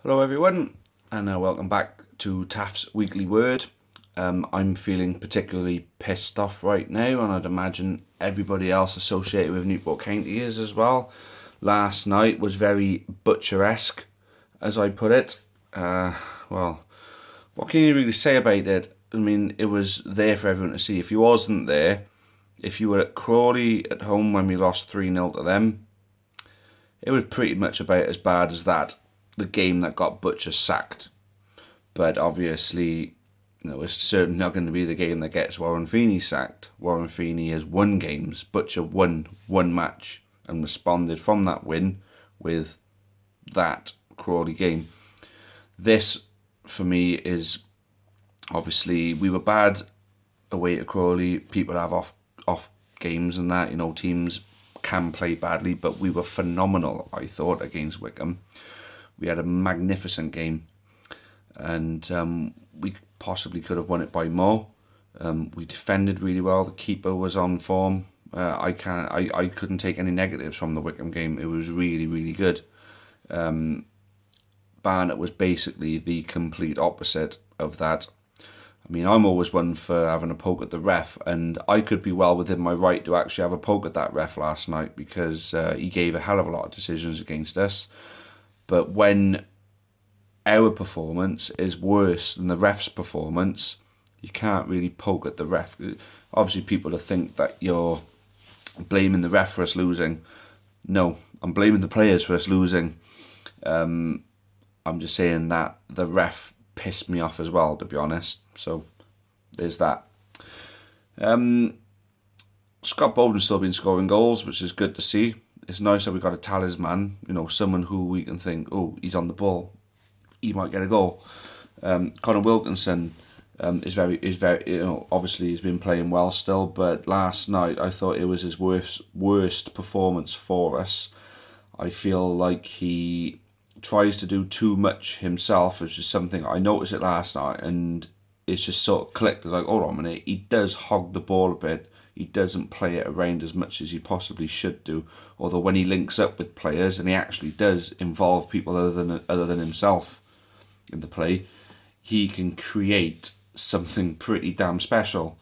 Hello everyone, and welcome back to Taffs Weekly Word. I'm feeling particularly pissed off right now, and I'd imagine everybody else associated with Newport County is as well. Last night was very butcheresque, as I put it. Well, what can you really say about it? I mean, it was there for everyone to see. If you wasn't there, if you were at Crawley at home when we lost 3-0 to them, it was pretty much about as bad as that. The game that got Butcher sacked. But obviously, it's certainly not going to be the game that gets Warren Feeney sacked. Warren Feeney has won games. Butcher won one match and responded from that win with that Crawley game. This, for me, is obviously we were bad away at Crawley. People have off games and that, teams can play badly, but we were phenomenal, I thought, against Wickham. We had a magnificent game, and we possibly could have won it by more. We defended really well. The keeper was on form. I couldn't take any negatives from the Wickham game. It was really, really good. Barnet was basically the complete opposite of that. I mean, I'm always one for having a poke at the ref, and I could be well within my right to actually have a poke at that ref last night because he gave a hell of a lot of decisions against us. But when our performance is worse than the ref's performance, you can't really poke at the ref. Obviously, people will think that you're blaming the ref for us losing. No, I'm blaming the players for us losing. I'm just saying that the ref pissed me off as well, to be honest. So there's that. Scott Bowden's still been scoring goals, which is good to see. It's nice that we got a talisman, someone who we can think, oh, he's on the ball, he might get a goal. Connor Wilkinson is very, obviously he's been playing well still, but last night I thought it was his worst performance for us. I feel like he tries to do too much himself, which is something I noticed it last night, and it's just sort of clicked. It's like, hold on a minute, he does hog the ball a bit. He doesn't play it around as much as he possibly should do. Although when he links up with players and he actually does involve people other than himself in the play, he can create something pretty damn special.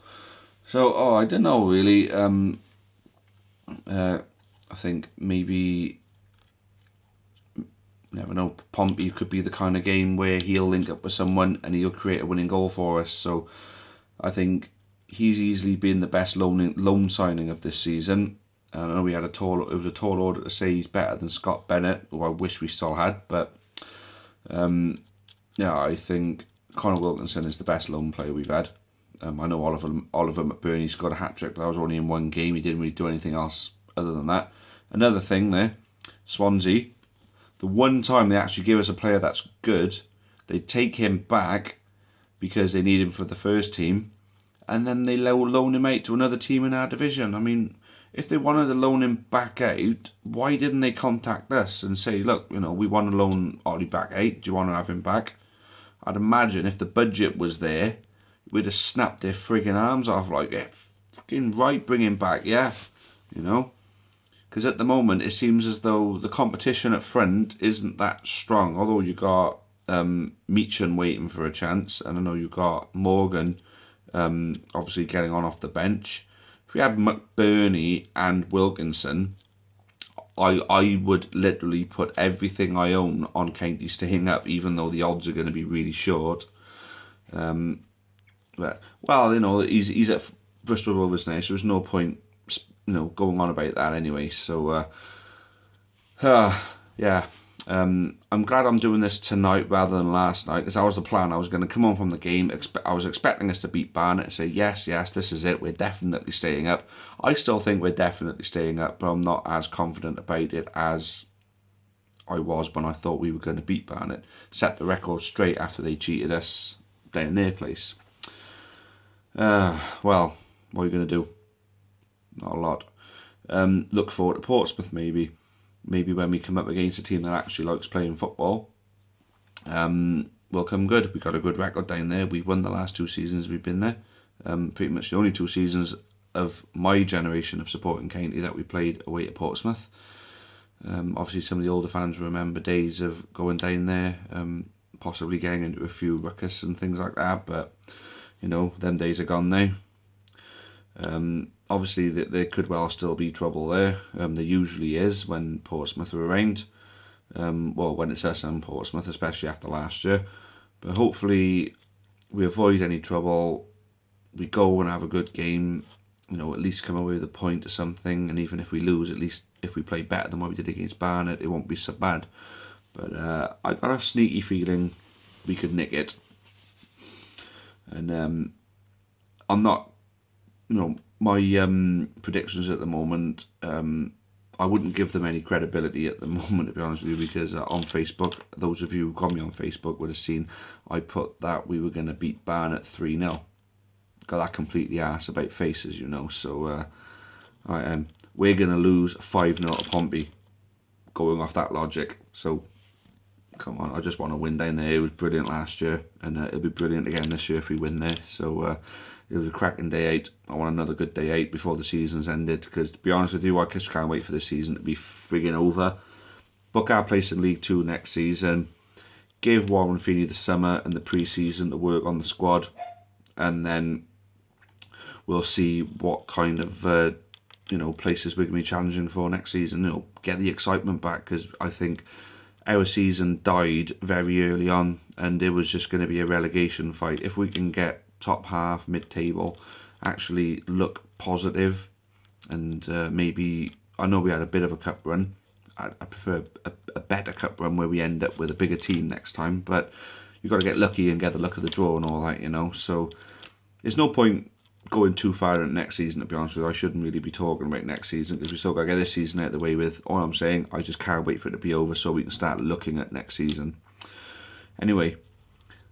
So, I don't know really. I think maybe, never know, Pompey could be the kind of game where he'll link up with someone and he'll create a winning goal for us. So I think he's easily been the best loan signing of this season. I know it was a tall order to say he's better than Scott Bennett, who I wish we still had, but I think Connor Wilkinson is the best loan player we've had. I know Oliver McBurney scored a hat-trick, but that was only in one game. He didn't really do anything else other than that. Another thing there, Swansea, the one time they actually give us a player that's good, they take him back because they need him for the first team, and then they loan him out to another team in our division. I mean, if they wanted to loan him back out, why didn't they contact us and say, look, we want to loan Ollie back out. Do you want to have him back? I'd imagine if the budget was there, we'd have snapped their frigging arms off like, yeah, fucking right, bring him back, yeah. Because at the moment, it seems as though the competition at front isn't that strong. Although you got Meechan waiting for a chance, and I know you got Morgan obviously getting on off the bench. If we had McBurney and Wilkinson, I would literally put everything I own on County staying up, even though the odds are going to be really short. But he's at Bristol Rovers now, so there's no point going on about that anyway. So yeah. I'm glad I'm doing this tonight rather than last night, because that was the plan. I was going to come on from the game. I was expecting us to beat Barnet and say, yes, this is it. We're definitely staying up. I still think we're definitely staying up, but I'm not as confident about it as I was when I thought we were going to beat Barnet. Set the record straight after they cheated us down in their place. Well, what are you going to do? Not a lot. Look forward to Portsmouth maybe. Maybe when we come up against a team that actually likes playing football, we'll come good. We've got a good record down there. We've won the last 2 seasons we've been there. Pretty much the only 2 seasons of my generation of supporting County that we played away at Portsmouth. Obviously, some of the older fans remember days of going down there, possibly getting into a few ruckus and things like that. But you know, them days are gone now. Obviously, there could well still be trouble there. There usually is when Portsmouth are around. Well, when it's us and Portsmouth, especially after last year. But hopefully, we avoid any trouble. We go and have a good game. You know, at least come away with a point or something. And even if we lose, at least if we play better than what we did against Barnet, it won't be so bad. But I got a sneaky feeling we could nick it. And I'm not, you know, my predictions at the moment, I wouldn't give them any credibility at the moment, to be honest with you, because on Facebook, those of you who got me on Facebook would have seen I put that we were going to beat Barnet 3-0. Got that completely arse about faces, you know. So we're going to lose 5-0 to Pompey, going off that logic. So come on, I just want to win down there. It was brilliant last year, and it'll be brilliant again this year if we win there. So it was a cracking day out. I want another good day out before the season's ended, because to be honest with you, I just can't wait for this season to be frigging over. Book our place in League 2 next season. Give Warren Feeney the summer and the pre-season to work on the squad, and then we'll see what kind of places we're going to be challenging for next season. You know, get the excitement back, because I think our season died very early on, and it was just going to be a relegation fight. If we can get top half, mid-table, actually look positive, and maybe, I know we had a bit of a cup run. I prefer a better cup run where we end up with a bigger team next time, but you've got to get lucky and get the luck of the draw and all that, you know. So there's no point going too far into next season, to be honest with you. I shouldn't really be talking about next season, because we still got to get this season out of the way with. All I'm saying, I just can't wait for it to be over so we can start looking at next season. Anyway,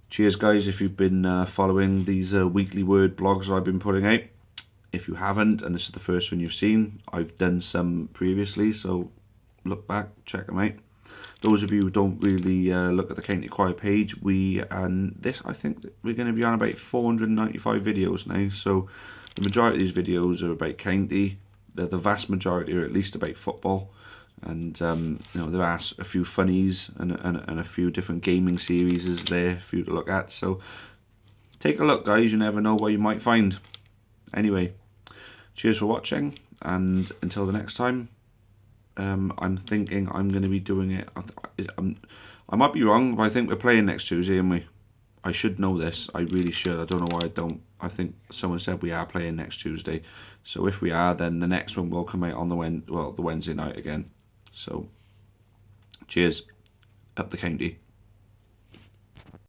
cheers guys if you've been following these weekly word blogs I've been putting out. If you haven't, and this is the first one you've seen, I've done some previously, so look back, check them out. Those of you who don't really look at the County Choir page, I think that we're going to be on about 495 videos now, so the majority of these videos are about county. The vast majority are at least about football, and there are a few funnies and a few different gaming series there for you to look at, so take a look guys, you never know what you might find. Anyway, cheers for watching, and until the next time, I'm thinking I'm going to be doing it. I might be wrong, but I think we're playing next Tuesday, aren't we? I should know this. I really should. I don't know why I don't. I think someone said we are playing next Tuesday. So if we are, then the next one will come out on the Wednesday night again. So cheers. Up the county.